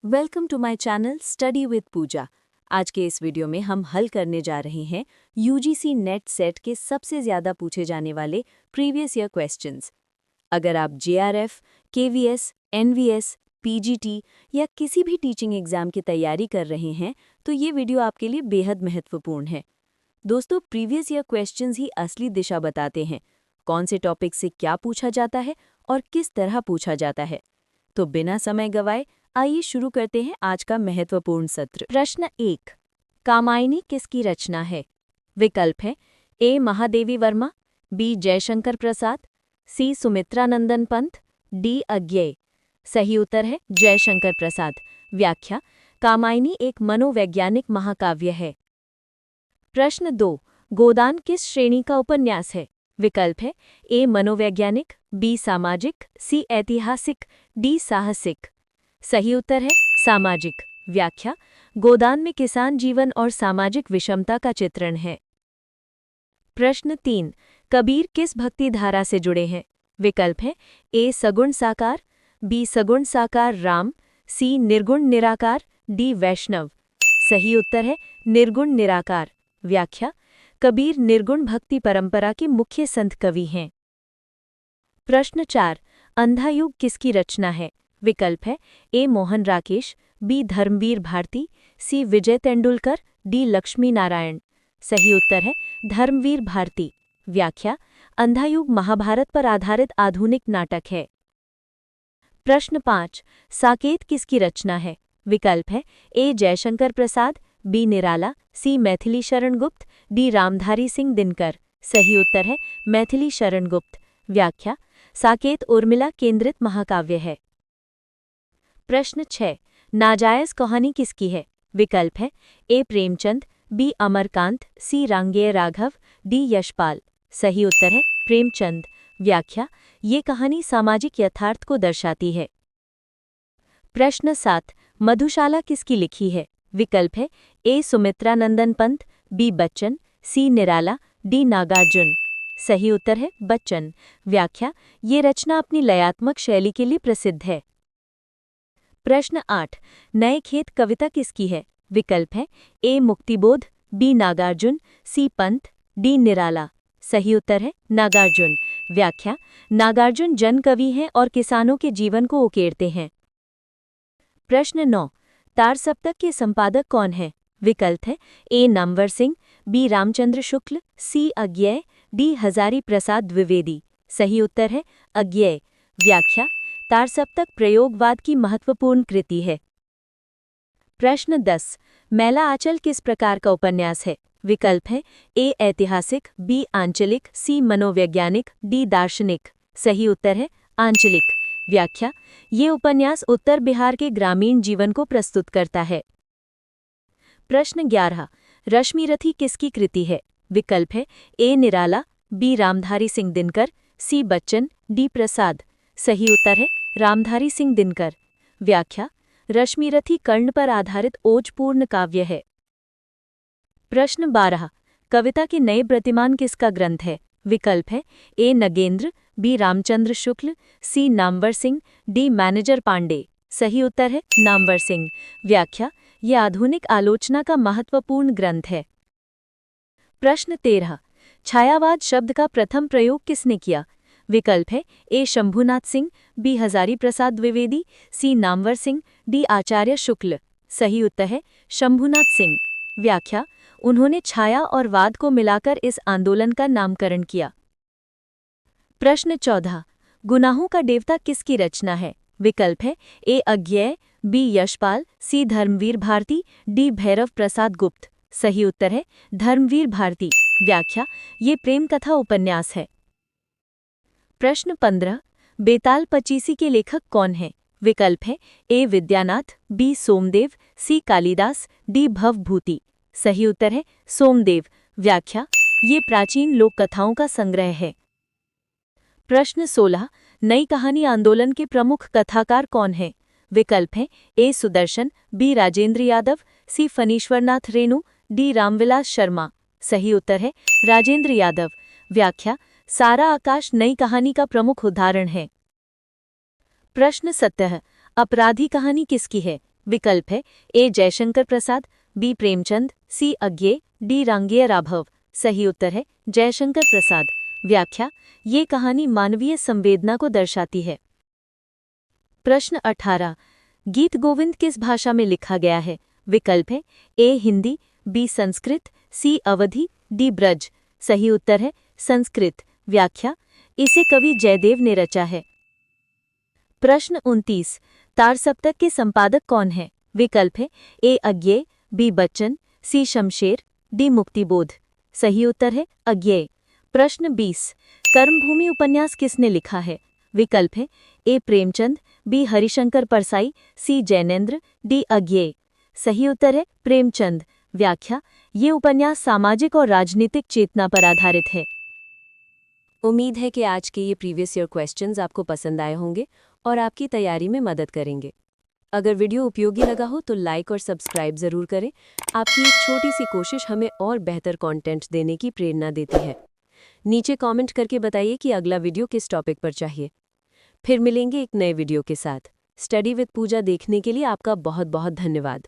Welcome to my channel study with Pooja. आज के इस वीडियो में हम हल करने जा रहे हैं यूजीसी नेट सेट के सबसे ज़्यादा पूछे जाने वाले प्रीवियस ईयर क्वेश्चंस। अगर आप जेआरएफ, केवीएस, एनवीएस, पीजीटी या किसी भी टीचिंग एग्जाम की तैयारी कर रहे हैं तो ये वीडियो आपके लिए बेहद महत्वपूर्ण है। दोस्तों, प्रीवियस ईयर क्वेश्चंस ही असली दिशा बताते हैं, कौन से टॉपिक से क्या पूछा जाता है और किस तरह पूछा जाता है। तो बिना समय गवाए आइए शुरू करते हैं आज का महत्वपूर्ण सत्र। प्रश्न 1, कामायनी किसकी रचना है? विकल्प है ए महादेवी वर्मा, बी जयशंकर प्रसाद, सी सुमित्रानंदन पंत, डी अज्ञेय। सही उत्तर है जयशंकर प्रसाद। व्याख्या: कामायनी एक मनोवैज्ञानिक महाकाव्य है। प्रश्न 2, गोदान किस श्रेणी का उपन्यास है? विकल्प है ए मनोवैज्ञानिक, बी सामाजिक, सी ऐतिहासिक, डी साहसिक। सही उत्तर है सामाजिक। व्याख्या: गोदान में किसान जीवन और सामाजिक विषमता का चित्रण है। प्रश्न 3, कबीर किस भक्ति धारा से जुड़े हैं? विकल्प है ए सगुण साकार, बी सगुण साकार राम, सी निर्गुण निराकार, डी वैष्णव। सही उत्तर है निर्गुण निराकार। व्याख्या: कबीर निर्गुण भक्ति परंपरा के मुख्य संत कवि हैं। प्रश्न 4, अंधा युग किसकी रचना है? विकल्प है ए मोहन राकेश, बी धर्मवीर भारती, सी विजय तेंदुलकर, डी लक्ष्मी नारायण। सही उत्तर है धर्मवीर भारती। व्याख्या: अंधा युग महाभारत पर आधारित आधुनिक नाटक है। प्रश्न 5, साकेत किसकी रचना है? विकल्प है ए जयशंकर प्रसाद, बी निराला, सी मैथिली शरण गुप्त, डी रामधारी सिंह दिनकर। सही उत्तर है मैथिली शरण गुप्त। व्याख्या: साकेत उर्मिला केंद्रित महाकाव्य है। प्रश्न 6, नाजायज कहानी किसकी है? विकल्प है ए प्रेमचंद, बी अमरकांत, सी रांगेय राघव, डी यशपाल। सही उत्तर है प्रेमचंद। व्याख्या: ये कहानी सामाजिक यथार्थ को दर्शाती है। प्रश्न 7, मधुशाला किसकी लिखी है? विकल्प है ए सुमित्रानंदन पंत, बी बच्चन, सी निराला, डी नागार्जुन। सही उत्तर है बच्चन। व्याख्या: ये रचना अपनी लयात्मक शैली के लिए प्रसिद्ध है। प्रश्न 8, नए खेत कविता किसकी है? विकल्प है ए मुक्तिबोध, बी नागार्जुन, सी पंत, डी निराला। सही उत्तर है नागार्जुन। व्याख्या: नागार्जुन जन कवि हैं और किसानों के जीवन को उकेरते हैं। प्रश्न 9, तार सप्तक के संपादक कौन है? विकल्प है ए नामवर सिंह, बी रामचंद्र शुक्ल, सी अज्ञेय, डी हजारी प्रसाद द्विवेदी। सही उत्तर है अज्ञेय। व्याख्या: तार सप्तक प्रयोगवाद की महत्वपूर्ण कृति है। प्रश्न 10, मैला आंचल किस प्रकार का उपन्यास है? विकल्प है ए ऐतिहासिक, बी आंचलिक, सी मनोवैज्ञानिक, डी दार्शनिक। सही उत्तर है आंचलिक। व्याख्या: ये उपन्यास उत्तर बिहार के ग्रामीण जीवन को प्रस्तुत करता है। प्रश्न 11, रश्मिरथी किसकी कृति है? विकल्प है ए निराला, बी रामधारी सिंह दिनकर, सी बच्चन, डी प्रसाद। सही उत्तर है रामधारी सिंह दिनकर। व्याख्या: रश्मिरथी कर्ण पर आधारित ओजपूर्ण काव्य है। प्रश्न 12, कविता के नए प्रतिमान किसका ग्रंथ है? विकल्प है ए नगेंद्र, बी रामचंद्र शुक्ल, सी नामवर सिंह, डी मैनेजर पांडे। सही उत्तर है नामवर सिंह। व्याख्या: ये आधुनिक आलोचना का महत्वपूर्ण ग्रंथ है। प्रश्न 13, छायावाद शब्द का प्रथम प्रयोग किसने किया? विकल्प है ए शंभुनाथ सिंह, बी हजारी प्रसाद द्विवेदी, सी नामवर सिंह, डी आचार्य शुक्ल। सही उत्तर है शंभुनाथ सिंह। व्याख्या: उन्होंने छाया और वाद को मिलाकर इस आंदोलन का नामकरण किया। प्रश्न 14, गुनाहों का देवता किसकी रचना है? विकल्प है ए अज्ञेय, बी यशपाल, सी धर्मवीर भारती, डी भैरव प्रसाद गुप्त। सही उत्तर है धर्मवीर भारती। व्याख्या: ये प्रेम कथा उपन्यास है। प्रश्न 15, बेताल पचीसी के लेखक कौन हैं? विकल्प है ए विद्यानाथ, बी सोमदेव, सी कालिदास, डी भवभूति। सही उत्तर है सोमदेव। व्याख्या: ये प्राचीन लोक कथाओं का संग्रह है। प्रश्न 16, नई कहानी आंदोलन के प्रमुख कथाकार कौन हैं? विकल्प है ए सुदर्शन, बी राजेंद्र यादव, सी फणीश्वरनाथ रेणु, डी रामविलास शर्मा। सही उत्तर है राजेंद्र यादव। व्याख्या: सारा आकाश नई कहानी का प्रमुख उदाहरण है। प्रश्न 17, अपराधी कहानी किसकी है? विकल्प है ए जयशंकर प्रसाद, बी प्रेमचंद, सी अज्ञे, डी रांगेय राघव। सही उत्तर है जयशंकर प्रसाद। व्याख्या: ये कहानी मानवीय संवेदना को दर्शाती है। प्रश्न 18। गीत गोविंद किस भाषा में लिखा गया है? विकल्प है ए हिंदी, बी संस्कृत, सी अवधी, डी ब्रज। सही उत्तर है संस्कृत। व्याख्या: इसे कवि जयदेव ने रचा है। प्रश्न 29। तार सप्तक के संपादक कौन है? विकल्प है ए अज्ञेय, बी बच्चन, सी शमशेर, डी मुक्तिबोध। सही उत्तर है अज्ञेय। प्रश्न 20। कर्मभूमि उपन्यास किसने लिखा है? विकल्प है ए प्रेमचंद, बी हरिशंकर परसाई, सी जैनेन्द्र, डी अज्ञेय। सही उत्तर है प्रेमचंद। व्याख्या: ये उपन्यास सामाजिक और राजनीतिक चेतना पर आधारित है। उम्मीद है कि आज के ये प्रीवियस ईयर क्वेश्चंस आपको पसंद आए होंगे और आपकी तैयारी में मदद करेंगे। अगर वीडियो उपयोगी लगा हो तो लाइक और सब्सक्राइब ज़रूर करें। आपकी एक छोटी सी कोशिश हमें और बेहतर कंटेंट देने की प्रेरणा देती है। नीचे कमेंट करके बताइए कि अगला वीडियो किस टॉपिक पर चाहिए। फिर मिलेंगे एक नए वीडियो के साथ। स्टडी विद पूजा देखने के लिए आपका बहुत बहुत धन्यवाद।